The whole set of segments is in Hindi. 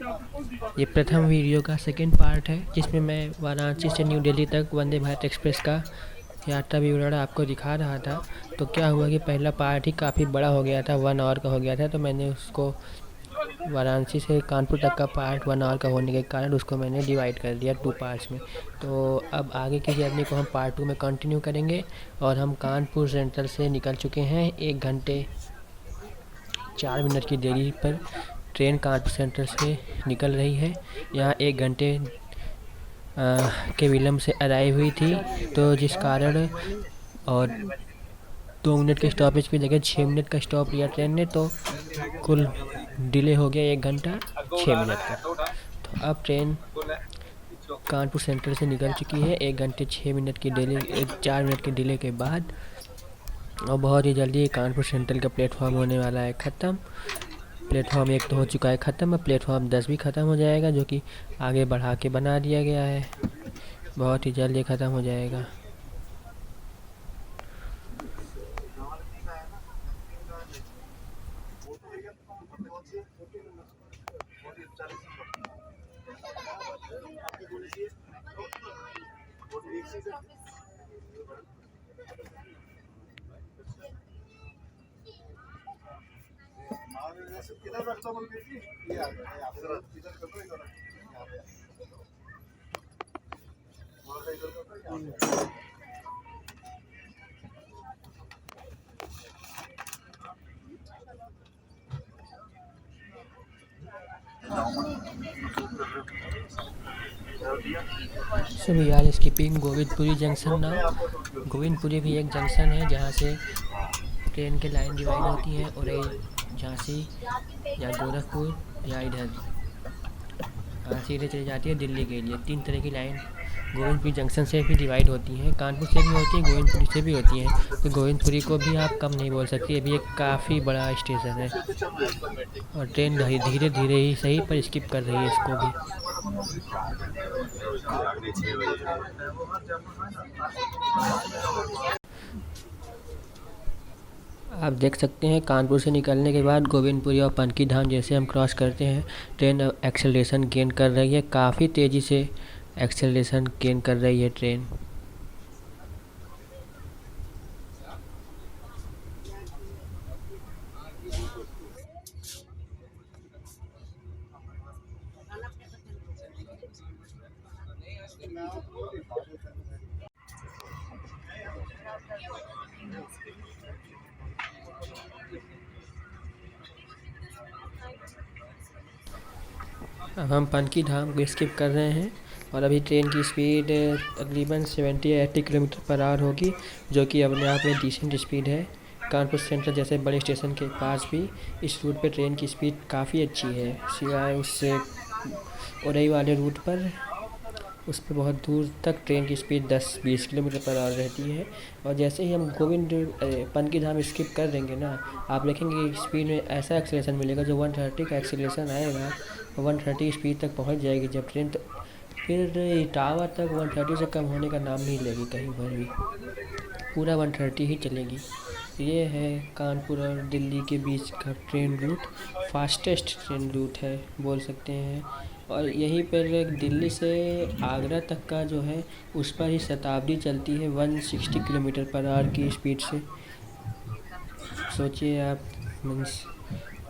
ये प्रथम वीडियो का सेकंड पार्ट है जिसमें मैं वाराणसी से न्यू दिल्ली तक वंदे भारत एक्सप्रेस का यात्रा विवरण आपको दिखा रहा था। तो क्या हुआ कि पहला पार्ट ही काफ़ी बड़ा हो गया था, 1 आवर का हो गया था, तो मैंने उसको वाराणसी से कानपुर तक का पार्ट 1 आवर का होने के कारण उसको मैंने डिवाइड कर दिया 2 पार्ट्स में। तो अब आगे की जर्नी को हम पार्ट 2 में कंटिन्यू करेंगे। और हम कानपुर सेंट्रल से निकल चुके हैं 1 घंटे 4 मिनट की देरी पर ट्रेन कानपुर सेंट्रल से निकल रही है। यहाँ 1 घंटे के विलम्ब से अराइव हुई थी, तो जिस कारण और 2 मिनट के स्टॉपेज की जगह 6 मिनट का स्टॉप लिया ट्रेन ने, तो कुल डिले हो गया 1 घंटा 6 मिनट का। तो अब ट्रेन कानपुर सेंट्रल से निकल चुकी है 1 घंटे 6 मिनट की डिले 4 मिनट के डिले के बाद, और बहुत ही जल्दी कानपुर सेंट्रल का प्लेटफॉर्म होने वाला है ख़त्म। प्लेटफॉर्म 1 तो हो चुका है ख़त्म, अब प्लेटफॉर्म 10 भी ख़त्म हो जाएगा, जो कि आगे बढ़ा के बना दिया गया है। बहुत ही जल्द ये ख़त्म हो जाएगा। So we are skipping Govindpuri junction now. Govindpuri भी एक जंक्शन है जहाँ से ट्रेन के लाइन डिवाइड होती हैं, और झांसी या गोरखपुर या इधर सीधे चली जाती है दिल्ली के लिए। 3 तरह की लाइन गोविंदपुरी जंक्शन से भी डिवाइड होती हैं, कानपुर से भी होती हैं, गोविंदपुरी से भी होती हैं। तो गोविंदपुरी को भी आप कम नहीं बोल सकती, अभी एक काफ़ी बड़ा स्टेशन है, और ट्रेन धीरे धीरे ही सही पर स्किप कर रही है इसको भी। आप देख सकते हैं कानपुर से निकलने के बाद गोविंदपुरी और पनकी धाम जैसे हम क्रॉस करते हैं, ट्रेन एक्सेलरेशन गेन कर रही है, काफ़ी तेज़ी से एक्सेलरेशन गेन कर रही है ट्रेन। अब हम पनकी धाम को स्किप कर रहे हैं, और अभी ट्रेन की स्पीड तकरीबन 70 या 80 किलोमीटर पर आवर होगी, जो कि अपने आप में डिसेंट स्पीड है। कानपुर सेंट्रल जैसे बड़े स्टेशन के पास भी इस रूट पे ट्रेन की स्पीड काफ़ी अच्छी है, सिवाय उससे उरई वाले रूट पर उस पर बहुत दूर तक ट्रेन की स्पीड 10-20 किलोमीटर पर आवर रहती है। और जैसे ही हम पनकी धाम स्किप कर देंगे ना, आप देखेंगे कि स्पीड में ऐसा एक्सीलरेशन मिलेगा, जो 130 का एक्सीलरेशन आएगा, 130 स्पीड तक पहुंच जाएगी जब ट्रेन, तो फिर इटावा तक 130 से कम होने का नाम नहीं लेगी कहीं पर भी, पूरा 130 ही चलेगी। ये है कानपुर और दिल्ली के बीच का train route, fastest train route है बोल सकते हैं। और यहीं पर दिल्ली से आगरा तक का जो है उस पर ही शताब्दी चलती है 160 किलोमीटर पर आवर की स्पीड से। सोचिए आप, मीन्स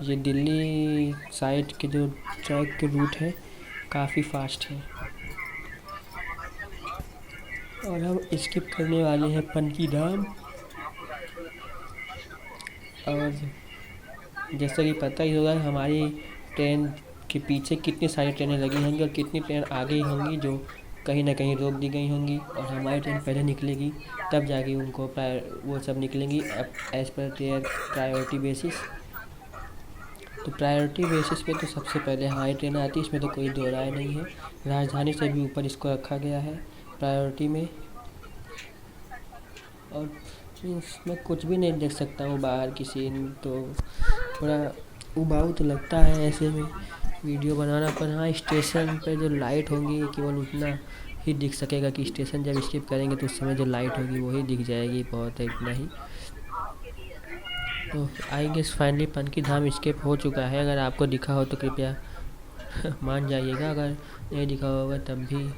ये दिल्ली साइड के जो ट्रैक के रूट है काफ़ी फास्ट है। और हम स्किप करने वाले हैं पनकी धाम। और जैसा कि पता ही होगा हमारी ट्रेन के पीछे कितनी सारी ट्रेनें लगी होंगी और कितनी ट्रेन आगे होंगी जो कहीं ना कहीं रोक दी गई होंगी, और हमारी ट्रेन पहले निकलेगी तब जाके उनको वो सब निकलेंगी as per there priority basis. तो प्रायोरिटी बेसिस पे तो सबसे पहले हमारी ट्रेन आती है, इसमें तो कोई दो राय नहीं है। राजधानी से भी ऊपर इसको रखा गया है प्रायोरिटी में, और इसमें कुछ भी नहीं देख सकता हूँ बाहर की सीन, तो थोड़ा उबाऊ तो लगता है ऐसे में वीडियो बनाना। पर हाँ, स्टेशन पे जो लाइट होंगी केवल उतना ही दिख सकेगा कि स्टेशन जब स्किप करेंगे तो उस समय जो लाइट होगी वही दिख जाएगी, बहुत है इतना ही। तो I guess finally Panki Dham skip हो चुका है। अगर आपको दिखा हो तो कृपया मान जाइएगा, अगर नहीं दिखा होगा तब भी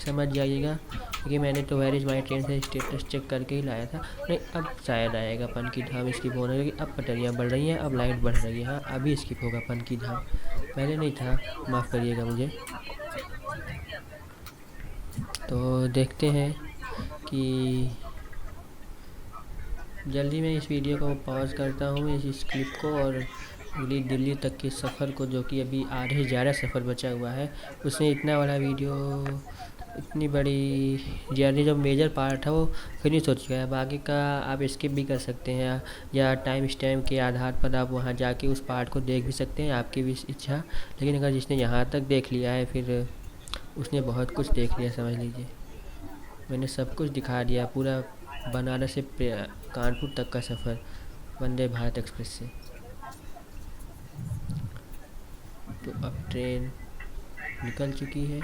समझ जाइएगा, क्योंकि मैंने तो वेयर इज़ माई ट्रेन से स्टेटस चेक करके ही लाया था। नहीं, अब शायद आएगा पनकी धाम स्किप होने लगी, अब पटरियाँ बढ़ रही हैं, अब लाइट बढ़ रही है। हाँ, अभी स्किप होगा पनकी धाम, पहले नहीं था, माफ़ करिएगा मुझे। तो देखते हैं कि जल्दी मैं इस वीडियो को पॉज करता हूँ, इस क्लिप को, और दिल्ली तक के सफ़र को, जो कि अभी आधे से ज़्यादा सफ़र बचा हुआ है, उसमें इतना बड़ा वीडियो, इतनी बड़ी जर्नी जो मेजर पार्ट है वो फिनिश हो चुका है। बाकी का आप स्किप भी कर सकते हैं, या टाइम स्टैम्प के आधार पर आप वहाँ जाके उस पार्ट को देख भी सकते हैं, आपकी भी इच्छा। लेकिन अगर जिसने यहाँ तक देख लिया है, फिर उसने बहुत कुछ देख लिया, समझ लीजिए। मैंने सब कुछ दिखा दिया, पूरा बनारस से कानपुर तक का सफ़र वंदे भारत एक्सप्रेस से। तो अब ट्रेन निकल चुकी है,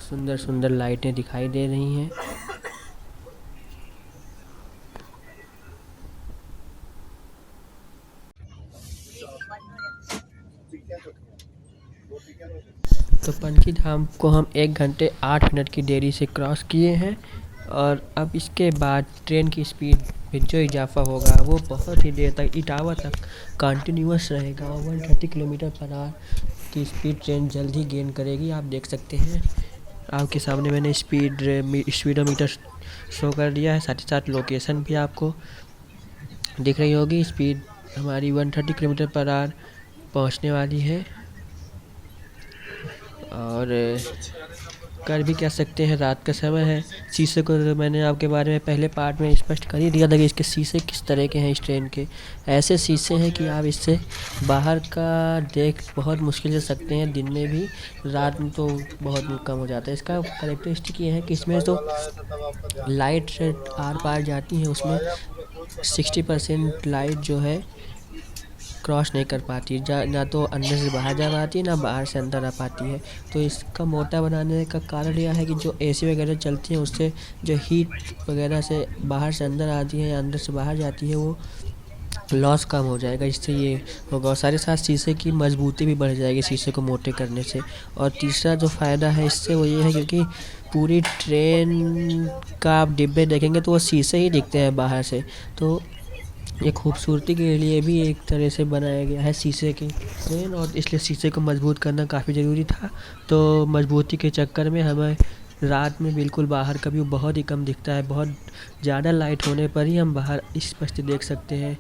सुंदर सुंदर लाइटें दिखाई दे रही हैं। तो पनकी धाम को हम 1 घंटे 8 मिनट की देरी से क्रॉस किए हैं, और अब इसके बाद ट्रेन की स्पीड में जो इजाफा होगा वो बहुत ही देर तक इटावा तक कंटिन्यूअस रहेगा, और 130 किलोमीटर पर आवर की स्पीड ट्रेन जल्द ही गेन करेगी। आप देख सकते हैं, आपके सामने मैंने स्पीडोमीटर शो कर दिया है, साथ ही साथ लोकेशन भी आपको दिख रही होगी। स्पीड हमारी 130 किलोमीटर पर आवर पहुंचने वाली है, और कर भी कह सकते हैं, रात का समय है। शीशे को मैंने आपके बारे में पहले पार्ट में स्पष्ट कर ही दिया था कि इसके शीशे किस तरह के हैं। इस ट्रेन के ऐसे शीशे हैं कि आप इससे बाहर का देख बहुत मुश्किल से सकते हैं, दिन में भी, रात में तो बहुत कम हो जाता है। इसका कैरेक्टरिस्टिक ये है कि इसमें तो लाइट आर पार जाती है, उसमें 60% लाइट जो है क्रॉस नहीं कर पाती, ना तो अंदर से बाहर जा पाती है, ना बाहर से अंदर आ पाती है। तो इसका मोटा बनाने का कारण यह है कि जो एसी वगैरह चलती है, उससे जो हीट वगैरह से बाहर से अंदर आती है या अंदर से बाहर जाती है, वो लॉस कम हो जाएगा, इससे ये होगा। और साथ ही साथ शीशे की मजबूती भी बढ़ जाएगी शीशे को मोटे करने से। और तीसरा जो फ़ायदा है इससे वो ये है, क्योंकि पूरी ट्रेन का आप डिब्बे देखेंगे तो वो शीशे ही दिखते हैं बाहर से, तो ये खूबसूरती के लिए भी एक तरह से बनाया गया है शीशे की ट्रेन, और इसलिए शीशे को मजबूत करना काफ़ी ज़रूरी था। तो मजबूती के चक्कर में हमें रात में बिल्कुल बाहर का व्यू बहुत ही कम दिखता है, बहुत ज़्यादा लाइट होने पर ही हम बाहर स्पष्ट देख सकते हैं।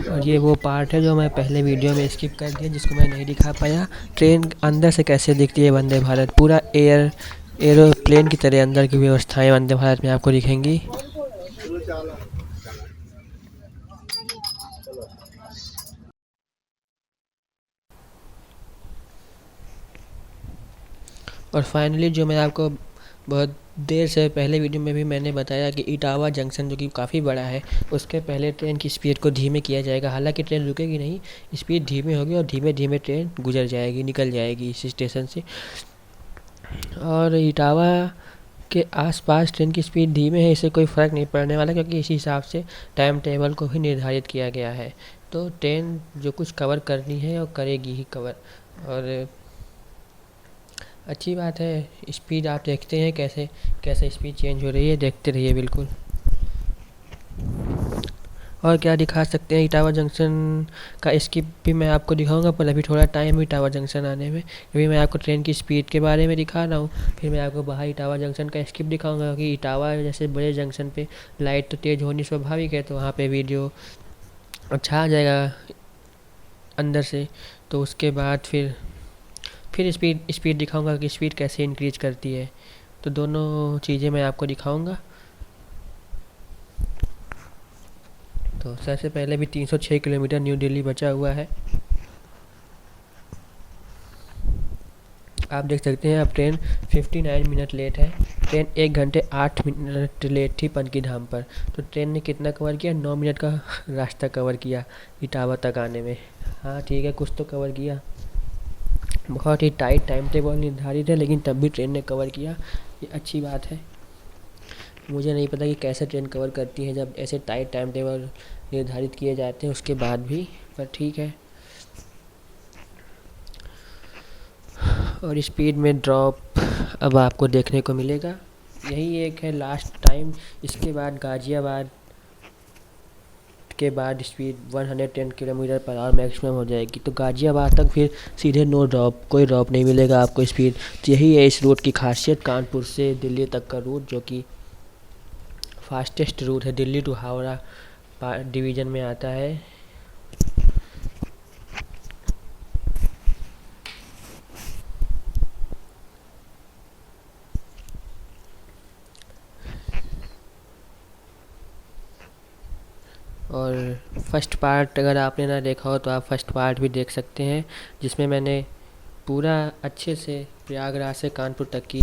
और ये वो पार्ट है जो मैं पहले वीडियो में स्किप कर दिया, जिसको मैं नहीं दिखा पाया। ट्रेन अंदर से कैसे दिखती है वंदे भारत, पूरा एरोप्लेन की तरह अंदर की व्यवस्थाएं वंदे भारत में आपको दिखेंगी। और फाइनली जो मैं आपको बहुत देर से पहले वीडियो में भी मैंने बताया कि इटावा जंक्शन जो कि काफ़ी बड़ा है, उसके पहले ट्रेन की स्पीड को धीमे किया जाएगा। हालांकि ट्रेन रुकेगी नहीं, स्पीड धीमे होगी और धीमे धीमे ट्रेन गुजर जाएगी, निकल जाएगी इस स्टेशन से। और इटावा के आसपास ट्रेन की स्पीड धीमे है, इससे कोई फ़र्क नहीं पड़ने वाला, क्योंकि इसी हिसाब से टाइम टेबल को भी निर्धारित किया गया है। तो ट्रेन जो कुछ कवर करनी है वो करेगी ही कवर। और अच्छी बात है, स्पीड आप देखते हैं कैसे कैसे स्पीड चेंज हो रही है, देखते रहिए बिल्कुल। और क्या दिखा सकते हैं इटावा जंक्शन का स्किप भी मैं आपको दिखाऊंगा, पर अभी थोड़ा टाइम है इटावा जंक्शन आने में। अभी मैं आपको ट्रेन की स्पीड के बारे में दिखा रहा हूँ, फिर मैं आपको बाहर इटावा जंक्शन का स्किप दिखाऊंगा, क्योंकि इटावा जैसे बड़े जंक्शन पे लाइट तो तेज़ होनी स्वाभाविक है, तो वहाँ पे वीडियो अच्छा आ जाएगा अंदर से। तो उसके बाद फिर स्पीड दिखाऊंगा कि स्पीड कैसे इंक्रीज करती है। तो दोनों चीज़ें मैं आपको दिखाऊंगा। तो सबसे पहले भी 306 किलोमीटर न्यू दिल्ली बचा हुआ है। आप देख सकते हैं अब ट्रेन 59 मिनट लेट है। ट्रेन 1 घंटे 8 मिनट लेट थी पनकी धाम पर। तो ट्रेन ने कितना कवर किया? 9 मिनट का रास्ता कवर किया इटावा तक आने में। हाँ ठीक है, कुछ तो कवर किया। बहुत ही टाइट टाइम टेबल निर्धारित है, लेकिन तब भी ट्रेन ने कवर किया। ये अच्छी बात है। मुझे नहीं पता कि कैसे ट्रेन कवर करती है जब ऐसे टाइट टाइम टेबल निर्धारित किए जाते हैं उसके बाद भी, पर ठीक है। और स्पीड में ड्रॉप अब आपको देखने को मिलेगा। यही एक है लास्ट टाइम। इसके बाद गाज़ियाबाद के बाद speed 110 kilometre per our maximum हो जाएगी। तो गाज़ियाबाद तक फिर सीधे नो ड्रॉप, कोई ड्रॉप नहीं मिलेगा आपको स्पीड। तो यही है इस रूट की खासियत, कानपुर से दिल्ली तक का रूट, जो कि फास्टेस्ट रूट है। दिल्ली टू हावड़ा डिवीज़न में आता है। और फर्स्ट पार्ट अगर आपने ना देखा हो तो आप फर्स्ट पार्ट भी देख सकते हैं, जिसमें मैंने पूरा अच्छे से प्रयागराज से कानपुर तक की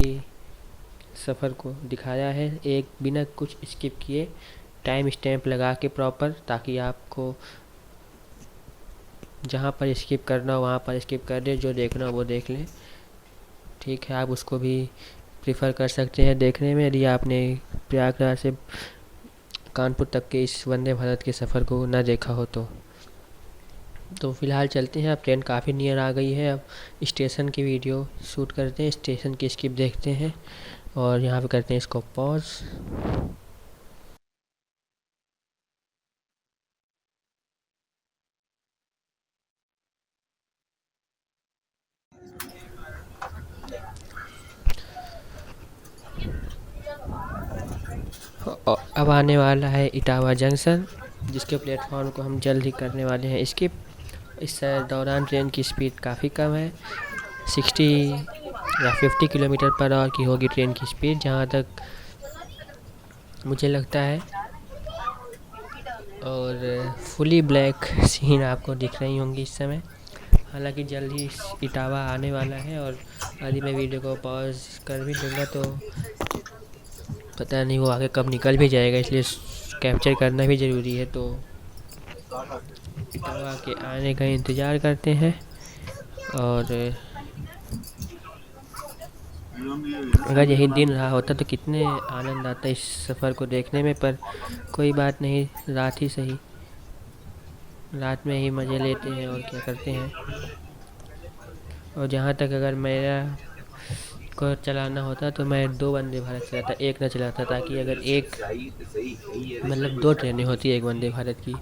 सफ़र को दिखाया है, एक बिना कुछ स्किप किए, टाइम स्टैम्प लगा के प्रॉपर, ताकि आपको जहाँ पर स्किप करना हो वहाँ पर स्किप कर दे, जो देखना हो वो देख लें। ठीक है, आप उसको भी प्रेफर कर सकते हैं देखने में, यदि आपने प्रयागराज से कानपुर तक के इस वंदे भारत के सफ़र को ना देखा हो तो फ़िलहाल चलते हैं। अब ट्रेन काफ़ी नियर आ गई है। अब स्टेशन की वीडियो शूट करते हैं, स्टेशन की स्किप देखते हैं और यहाँ पे करते हैं इसको पॉज। अब आने वाला है इटावा जंक्शन, जिसके प्लेटफॉर्म को हम जल्द ही करने वाले हैं स्किप। इस दौरान ट्रेन की स्पीड काफ़ी कम है, 60 या 50 किलोमीटर पर आवर की होगी ट्रेन की स्पीड, जहाँ तक मुझे लगता है। और फुली ब्लैक सीन आपको दिख रही होंगी इस समय। हालांकि जल्द ही इटावा आने वाला है, और यदि मैं वीडियो को पॉज कर भी दूँगा तो पता नहीं वो आगे कब निकल भी जाएगा, इसलिए कैप्चर करना भी ज़रूरी है। तो इटावा के आने का इंतज़ार करते हैं। और अगर यही दिन रहा होता तो कितने आनंद आता इस सफ़र को देखने में, पर कोई बात नहीं, रात ही सही, रात में ही मज़े लेते हैं और क्या करते हैं। और जहाँ तक अगर मेरा को चलाना होता तो मैं 2 वंदे भारत चलाता, एक ना चलाता, ताकि अगर एक मतलब 2 ट्रेनें होती एक वंदे भारत की,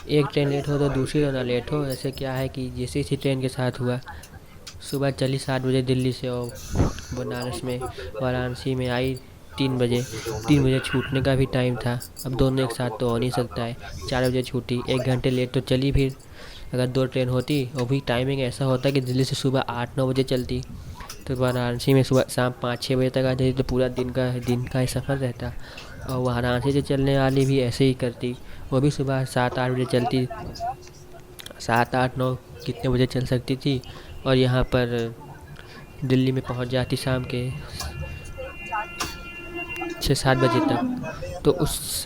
एक ट्रेन लेट हो तो दूसरी तो ना लेट हो। ऐसे क्या है कि जिस इसी ट्रेन के साथ हुआ, सुबह चली 7 बजे दिल्ली से और बनारस में वाराणसी में आई 3 बजे। 3 बजे छूटने का भी टाइम था, अब दोनों एक साथ तो हो नहीं सकता है। 4 बजे छूटी, 1 घंटे लेट तो चली। फिर अगर 2 ट्रेन होती और भी टाइमिंग ऐसा होता कि दिल्ली से सुबह 8-9 बजे चलती, तो वाराणसी में सुबह शाम 5-6 बजे तक आ जाती, तो पूरा दिन का ही सफ़र रहता। और वाराणसी से चलने वाली भी ऐसे ही करती, वो भी सुबह 7-8 बजे चलती, 7-8-9 कितने बजे चल सकती थी, और यहाँ पर दिल्ली में पहुँच जाती शाम के 6-7 बजे तक। तो उस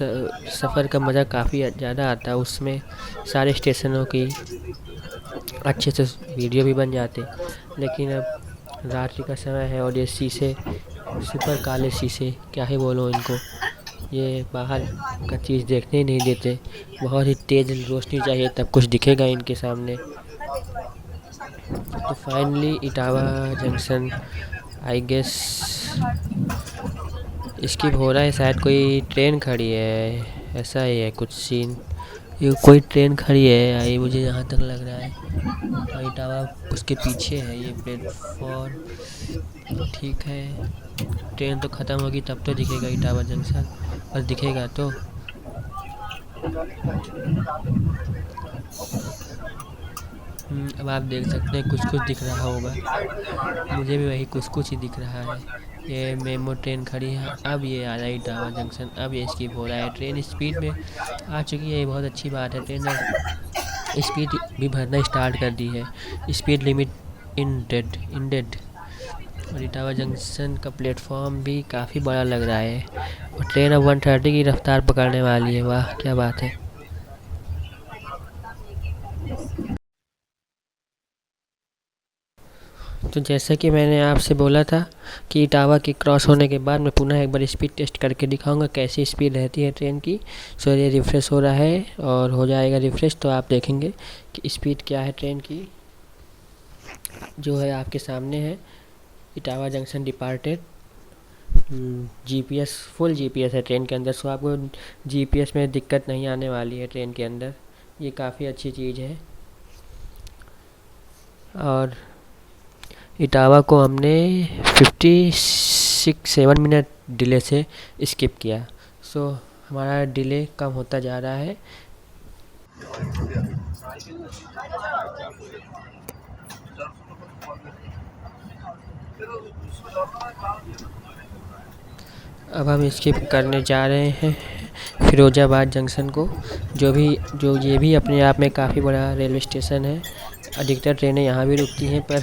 सफ़र का मज़ा काफ़ी ज़्यादा आता, उसमें सारे स्टेशनों की अच्छे से वीडियो भी बन जाते। लेकिन अब रात्रि का समय है और ये शीशे, सुपर काले शीशे, क्या ही बोलूँ इनको, ये बाहर का चीज़ देखने ही नहीं देते। बहुत ही तेज़ रोशनी चाहिए तब कुछ दिखेगा इनके सामने। तो finally Etawah junction I guess skip हो रहा है, शायद कोई ट्रेन खड़ी है, ऐसा ही है कुछ सीन। ये कोई ट्रेन खड़ी है आई, मुझे यहाँ तक लग रहा है, और इटावा उसके पीछे है ये प्लेटफॉर्म। ठीक है, ट्रेन तो ख़त्म होगी तब तो दिखेगा इटावा जंक्शन, और दिखेगा तो। अब आप देख सकते हैं कुछ कुछ दिख रहा होगा, मुझे भी वही कुछ कुछ ही दिख रहा है। ये मेमो ट्रेन खड़ी है, अब ये आ रहा है इटावा जंक्शन, अब ये स्किप हो रहा है। ट्रेन स्पीड में आ चुकी है, ये बहुत अच्छी बात है। ट्रेन स्पीड भी भरना स्टार्ट कर दी है, स्पीड लिमिट इंडेड। और इटावा जंक्शन का प्लेटफॉर्म भी काफ़ी बड़ा लग रहा है, और ट्रेन अब 130 की रफ्तार पकड़ने वाली है। वाह क्या बात है। तो जैसा कि मैंने आपसे बोला था कि इटावा के क्रॉस होने के बाद मैं पुनः एक बार स्पीड टेस्ट करके दिखाऊंगा कैसी स्पीड रहती है ट्रेन की। सो ये रिफ़्रेश हो रहा है और हो जाएगा रिफ़्रेश तो आप देखेंगे कि स्पीड क्या है ट्रेन की, जो है आपके सामने है। Etawah junction departed. GPS full GPS है ट्रेन के अंदर, सो आपको जीपीएस में दिक्कत नहीं आने वाली है ट्रेन के अंदर। ये काफ़ी अच्छी चीज़ है। और इटावा को हमने 56-7 मिनट डिले से स्किप किया। सो हमारा डिले कम होता जा रहा है। अब हम स्किप करने जा रहे हैं फिरोज़ाबाद जंक्शन को, जो ये भी अपने आप में काफ़ी बड़ा रेलवे स्टेशन है। अधिकतर ट्रेनें यहाँ भी रुकती हैं, पर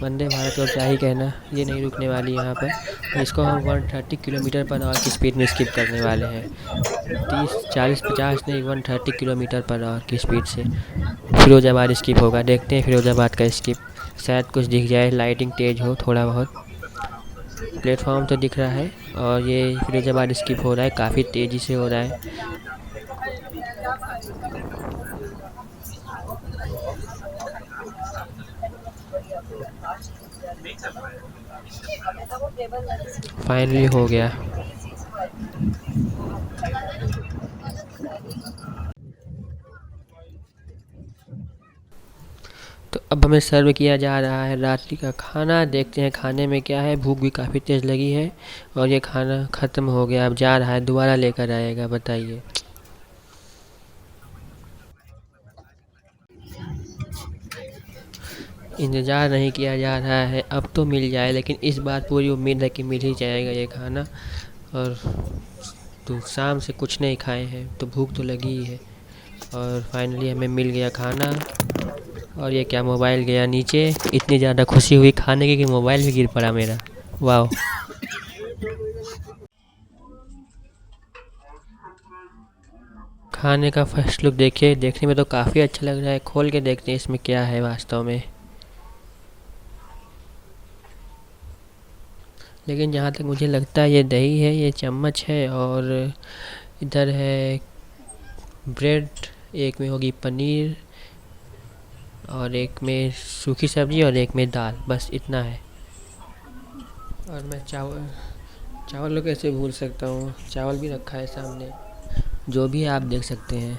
वंदे भारत को क्या ही कहना, ये नहीं रुकने वाली यहाँ पर। इसको हम 130 किलोमीटर पर आवर की स्पीड में स्किप करने वाले हैं। 30, 40, 50 नहीं, 130 किलोमीटर पर आवर की स्पीड से फिरोज़ाबाद स्किप होगा। देखते हैं फिरोज़ाबाद का स्किप, शायद कुछ दिख जाए, लाइटिंग तेज़ हो थोड़ा बहुत। प्लेटफॉर्म तो दिख रहा है और ये फिरोज़ाबाद स्किप हो रहा है, काफ़ी तेज़ी से हो रहा है। फाइनली हो गया। तो अब हमें सर्व किया जा रहा है रात्रि का खाना। देखते हैं खाने में क्या है। भूख भी काफ़ी तेज़ लगी है और ये खाना ख़त्म हो गया, अब जा रहा है, दोबारा लेकर आएगा। बताइए। इंतज़ार नहीं किया जा रहा है, अब तो मिल जाए, लेकिन इस बार पूरी उम्मीद है कि मिल ही जाएगा ये खाना। और तो शाम से कुछ नहीं खाए हैं तो भूख तो लगी ही है। और फाइनली हमें मिल गया खाना। और ये क्या, मोबाइल गया नीचे। इतनी ज़्यादा खुशी हुई खाने की कि मोबाइल भी गिर पड़ा मेरा। वाह। खाने का फर्स्ट लुक देखिए, देखने में तो काफ़ी अच्छा लग रहा है। खोल के देखते हैं इसमें क्या है वास्तव में। लेकिन जहाँ तक मुझे लगता है ये दही है, ये चम्मच है, और इधर है ब्रेड, एक में होगी पनीर, और एक में सूखी सब्ज़ी, और एक में दाल, बस इतना है। और मैं चावल को कैसे भूल सकता हूँ, चावल भी रखा है सामने, जो भी आप देख सकते हैं।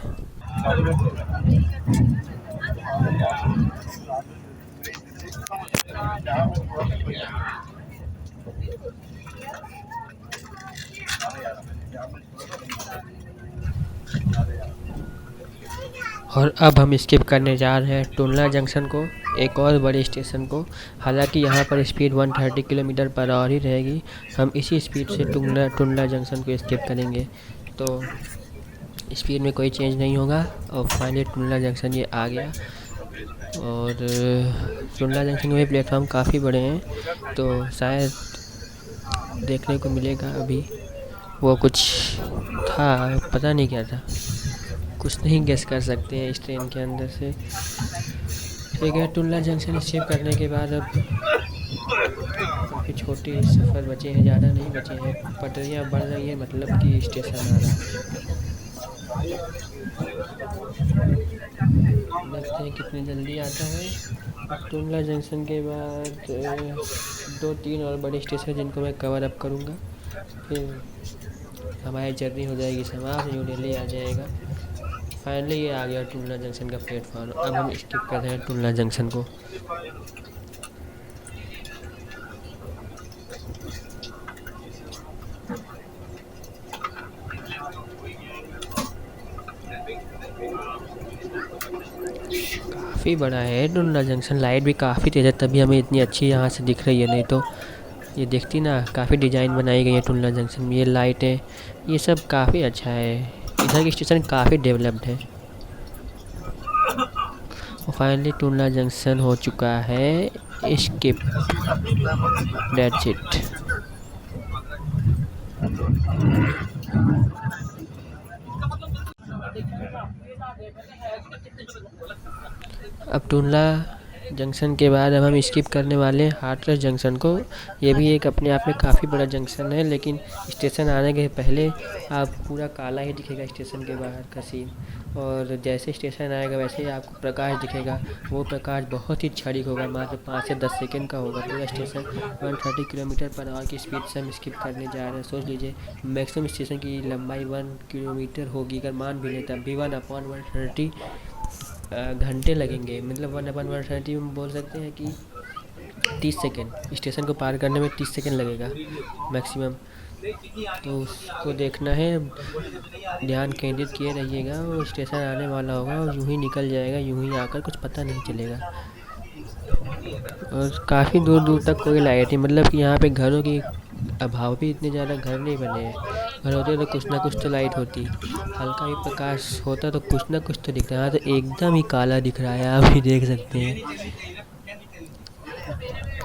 और अब हम स्किप करने जा रहे हैं टुंडला जंक्शन को, एक और बड़े स्टेशन को। हालांकि यहाँ पर स्पीड 130 किलोमीटर पर आवर ही रहेगी। हम इसी स्पीड से टुंडला जंक्शन को स्किप करेंगे, तो स्पीड में कोई चेंज नहीं होगा। और फाइनली टुंडला जंक्शन ये आ गया। और टुंडला जंक्शन में प्लेटफॉर्म काफ़ी बड़े हैं, तो शायद देखने को मिलेगा अभी। वो कुछ था, पता नहीं क्या था, कुछ नहीं गेस कर सकते हैं इस ट्रेन के अंदर से। ठीक है, टुंडला जंक्शन स्किप करने के बाद अब काफ़ी छोटी सफ़र बचे हैं, ज़्यादा नहीं बचे हैं। पटरियाँ बढ़ रही हैं, मतलब कि स्टेशन आ रहा है। देखते हैं कितनी जल्दी आता है। टुंडला जंक्शन के बाद 2-3 और बड़े स्टेशन जिनको मैं कवर अप करूँगा, फिर हमारी जर्नी हो जाएगी समाप्त, न्यू दिल्ली आ जाएगा। फाइनली ये आ गया टुंडला जंक्शन का प्लेटफॉर्म। अब हम स्किप कर रहे हैं टुंडला जंक्शन को। काफ़ी बड़ा है टुंडला जंक्शन, लाइट भी काफ़ी तेज़ है, तभी हमें इतनी अच्छी यहाँ से दिख रही है। नहीं तो ये देखती ना, काफ़ी डिज़ाइन बनाई गई है टुंडला जंक्शन में। ये लाइटें, ये सब काफ़ी अच्छा है। इधर की स्टेशन काफ़ी डेवलप्ड है। और फाइनली टुंडला जंक्शन हो चुका है स्किप। That's it. अब टुंडला जंक्शन के बाद अब हम स्किप करने वाले हैं हाथरस जंक्शन को। ये भी एक अपने आप में काफ़ी बड़ा जंक्शन है, लेकिन स्टेशन आने के पहले आप पूरा काला ही दिखेगा स्टेशन के बाहर का सीन। और जैसे स्टेशन आएगा वैसे ही आपको प्रकाश दिखेगा। वो प्रकाश बहुत ही क्षणिक होगा, मात्र 5 से 10 सेकंड का होगा। पूरा स्टेशन 130 किलोमीटर पर आवर की स्पीड से हम स्किप करने जा रहे हैं। सोच लीजिए मैक्सिमम स्टेशन की लंबाई 1 किलोमीटर होगी, अगर मान भी लें तब भी 1/130 घंटे लगेंगे। मतलब 1/130 में बोल सकते हैं कि 30 सेकेंड स्टेशन को पार करने में 30 सेकेंड लगेगा मैक्सिमम। तो उसको देखना है, ध्यान केंद्रित किए रहिएगा। वो स्टेशन आने वाला होगा और यूं ही निकल जाएगा, यूं ही आकर, कुछ पता नहीं चलेगा। और काफ़ी दूर दूर तक कोई लाइट नहीं, मतलब कि यहाँ पे घरों की अभाव भी, इतने ज़्यादा घर नहीं बने हैं। घर होते तो कुछ ना कुछ तो लाइट होती, हल्का भी प्रकाश होता तो कुछ ना कुछ तो दिखता है। यहाँ तो एकदम ही काला दिख रहा है, आप भी देख सकते हैं।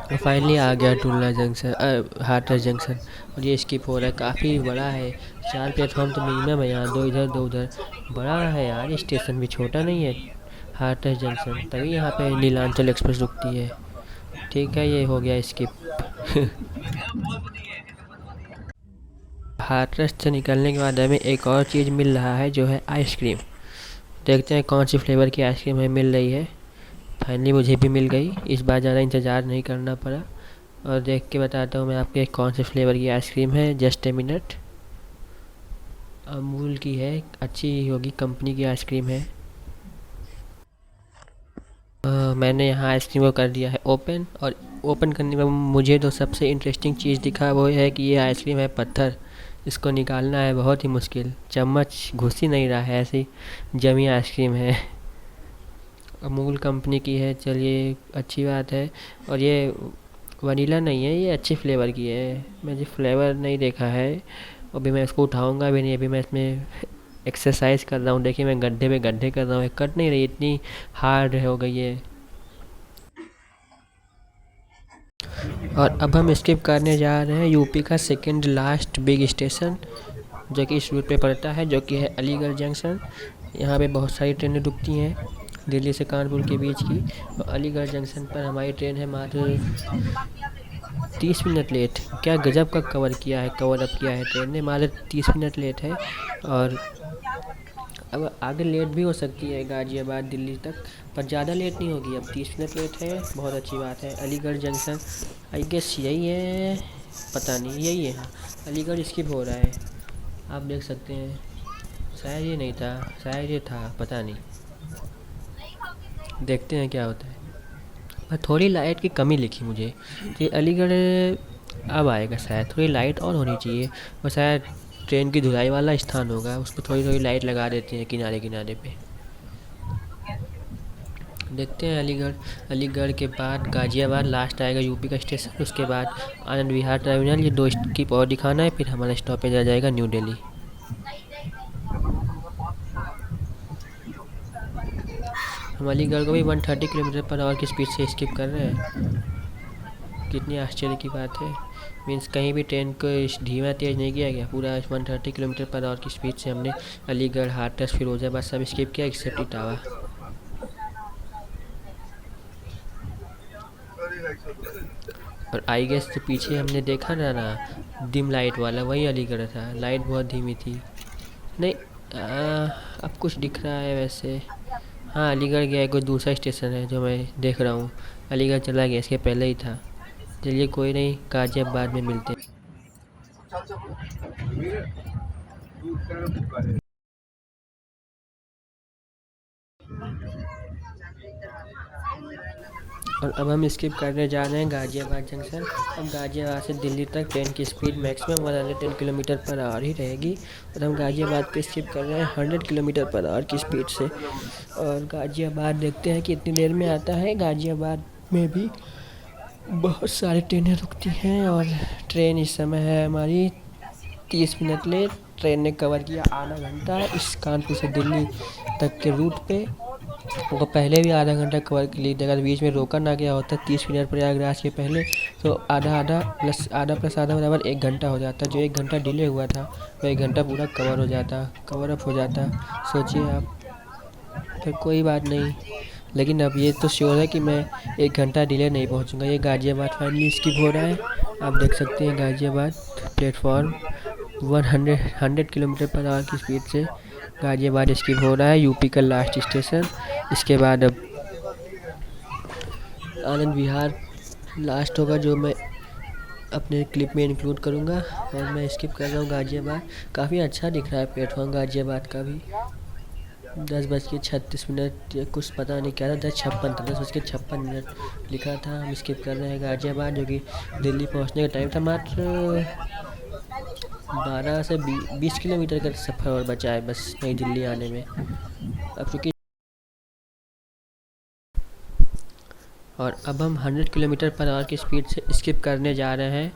तो फाइनली आ गया टुल्ला जंक्शन, हाथरस जंक्शन। और ये स्किप हो रहा है, काफ़ी बड़ा है। 4 प्लेटफॉर्म तो मिनिमम है यहाँ, 2 इधर 2 उधर। बड़ा है यार, स्टेशन भी छोटा नहीं है हाथरस जंक्शन, तभी यहाँ पे नीलांचल एक्सप्रेस रुकती है। ठीक है, ये हो गया स्किप। हाथरस से निकलने के बाद हमें एक और चीज़ मिल रहा है, जो है आइसक्रीम। देखते हैं कौन सी फ्लेवर की आइसक्रीम हमें मिल रही है। फाइनली मुझे भी मिल गई, इस बार ज़्यादा इंतज़ार नहीं करना पड़ा। और देख के बताता हूँ मैं आपके कौन से फ्लेवर की आइसक्रीम है। Just a minute. अमूल की है, अच्छी होगी कंपनी की आइसक्रीम है। मैंने यहाँ आइसक्रीम को कर दिया है ओपन। और ओपन करने में मुझे तो सबसे इंटरेस्टिंग चीज़ दिखा वो है कि ये आइसक्रीम है पत्थर। इसको निकालना है बहुत ही मुश्किल, चम्मच घुस ही नहीं रहा है, ऐसी जमी आइसक्रीम है। अमूल कंपनी की है, चलिए अच्छी बात है। और ये वनीला नहीं है, ये अच्छी फ्लेवर की है। मैंने फ्लेवर नहीं देखा है, अभी मैं इसको उठाऊंगा भी नहीं। अभी मैं इसमें एक्सरसाइज कर रहा हूँ, देखिए मैं गड्ढे पे गड्ढे कर रहा हूँ, कट नहीं रही, इतनी हार्ड हो गई है। और अब हम स्किप करने जा रहे हैं यूपी का सेकंड लास्ट बिग स्टेशन, जो कि इस रूट पे पड़ता है, जो कि है अलीगढ़ जंक्शन। यहाँ पे बहुत सारी ट्रेनें रुकती हैं दिल्ली से कानपुर के बीच की। और अलीगढ़ जंक्शन पर हमारी ट्रेन है मात्र 30 मिनट लेट। क्या गजब का कवर अप किया है ट्रेन ने, मात्र 30 मिनट लेट है। और अब आगे लेट भी हो सकती है गाज़ियाबाद दिल्ली तक, पर ज़्यादा लेट नहीं होगी। अब 30 मिनट लेट है, बहुत अच्छी बात है। अलीगढ़ जंक्शन आई गेस यही है, पता नहीं, यही है। हाँ, अलीगढ़ स्किप हो रहा है, आप देख सकते हैं। शायद ये नहीं था, शायद ये था, पता नहीं, देखते हैं क्या होता है। पर थोड़ी लाइट की कमी लिखी मुझे, कि अलीगढ़ अब आएगा शायद, थोड़ी लाइट और होनी चाहिए। और शायद ट्रेन की धुलाई वाला स्थान होगा, उस पर थोड़ी थोड़ी लाइट लगा देते हैं किनारे किनारे पे। देखते हैं अलीगढ़ के बाद गाज़ियाबाद लास्ट आएगा यूपी का स्टेशन। उसके बाद आनंद विहार टर्मिनल, ये 2 स्किप और दिखाना है, फिर हमारा स्टॉपेज आ जाएगा न्यू दिल्ली। हम अलीगढ़ को भी 130 किलोमीटर पर आवर की स्पीड से स्किप कर रहे हैं। कितनी आश्चर्य की बात है, मीन्स कहीं भी ट्रेन को धीमा तेज़ नहीं किया गया, पूरा 130 किलोमीटर पर आवर की स्पीड से हमने अलीगढ़, हाथरस, फिरोजाबाद सब स्किप किया एक्सेप्ट इटावा। और आई गेस जो पीछे हमने देखा ना डिम लाइट वाला, वही अलीगढ़ था। लाइट बहुत धीमी थी। नहीं, अब कुछ दिख रहा है वैसे। हाँ, अलीगढ़ गया है, कोई दूसरा स्टेशन है जो मैं देख रहा हूँ। अलीगढ़ चला गया, इसके पहले ही था। चलिए कोई नहीं, गाज़ियाबाद में मिलते हैं। और अब हम स्किप करने जा रहे हैं गाज़ियाबाद जंक्शन। अब गाज़ियाबाद से दिल्ली तक ट्रेन की speed maximum 110 kilometre per hour ही रहेगी। और हम गाज़ियाबाद पे स्किप कर रहे हैं 100 किलोमीटर पर आवर की स्पीड से। और गाज़ियाबाद देखते हैं कि इतनी देर में आता है। गाज़ियाबाद में भी बहुत सारी ट्रेनें रुकती हैं। और ट्रेन इस समय है हमारी 30 मिनट लेट। ट्रेन ने कवर किया आधा घंटा इस कानपुर से दिल्ली तक के रूट पे। वो पहले भी आधा घंटा कवर कर ली थी, अगर बीच में रोका ना गया होता 30 मिनट प्रयागराज के पहले, तो आधा प्लस आधा बराबर 1 घंटा हो जाता। जो 1 घंटा डिले हुआ था वो 1 घंटा पूरा कवर अप हो जाता। सोचिए आप। फिर कोई बात नहीं, लेकिन अब ये तो श्योर है कि मैं 1 घंटा डिले नहीं पहुंचूंगा। ये गाज़ियाबाद फाइनली स्किप हो रहा है। आप देख सकते हैं Ghaziabad platform 100 kilometre per our की स्पीड से गाज़ियाबाद स्किप हो रहा है। यूपी का लास्ट स्टेशन। इसके बाद अब आनंद विहार लास्ट होगा, जो मैं अपने क्लिप में इंक्लूड करूँगा। और मैं स्किप कर रहा हूँ गाज़ियाबाद। काफ़ी अच्छा दिख रहा है प्लेटफॉर्म गाज़ियाबाद का भी। 10:36 या कुछ पता नहीं क्या था, 10:56 था, 10:56 लिखा था। हम स्किप कर रहे हैं गाज़ियाबाद, जो कि दिल्ली पहुंचने का टाइम था। मात्र 12 से 20 किलोमीटर का सफ़र और बचा है बस नई दिल्ली आने में। अब चूँकि और अब हम 100 किलोमीटर पर आवर की स्पीड से स्किप करने जा रहे हैं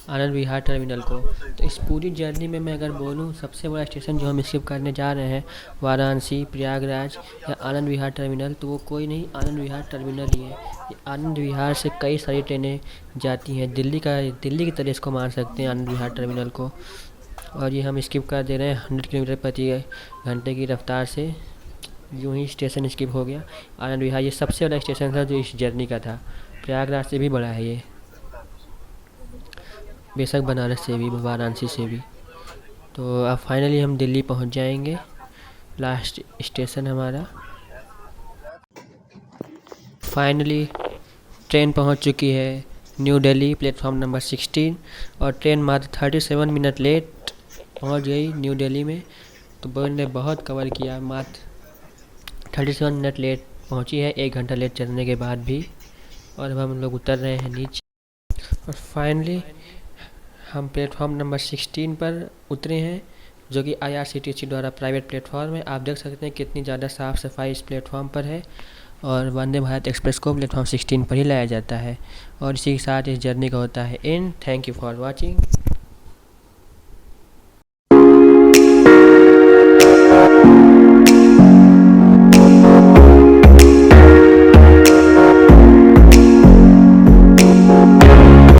आनंद विहार टर्मिनल को। तो इस पूरी जर्नी में मैं अगर बोलूँ, सबसे बड़ा स्टेशन जो हम स्किप करने जा रहे हैं वाराणसी, प्रयागराज या आनंद विहार टर्मिनल, तो वो कोई नहीं, आनंद विहार टर्मिनल ही है। ये आनंद विहार से कई सारी ट्रेनें जाती हैं। दिल्ली की तरह इसको मान सकते हैं आनंद विहार टर्मिनल को। और ये हम स्किप कर दे रहे हैं 100 किलोमीटर प्रति घंटे की रफ्तार से। यूँ ही स्टेशन स्किप हो गया आनंद विहार। ये सबसे बड़ा स्टेशन था जो इस जर्नी का था। प्रयागराज से भी बड़ा है ये, बेशक बनारस से भी, वाराणसी से भी। तो अब फाइनली हम दिल्ली पहुंच जाएंगे। लास्ट स्टेशन हमारा। फाइनली ट्रेन पहुंच चुकी है न्यू दिल्ली, प्लेटफॉर्म नंबर 16। और ट्रेन मात्र 37 मिनट लेट पहुंच गई न्यू दिल्ली में। तो बोल ने बहुत कवर किया, मात्र 37 मिनट लेट पहुंची है, 1 घंटा लेट चलने के बाद भी। और अब हम लोग उतर रहे हैं नीचे। और फाइनली हम प्लेटफॉर्म नंबर 16 पर उतरे हैं, जो कि IRCTC द्वारा प्राइवेट प्लेटफॉर्म है। आप देख सकते हैं कितनी ज़्यादा साफ़ सफाई इस प्लेटफॉर्म पर है। और वंदे भारत एक्सप्रेस को प्लेटफॉर्म 16 पर ही लाया जाता है। और इसी के साथ इस जर्नी का होता है and. Thank you for watching.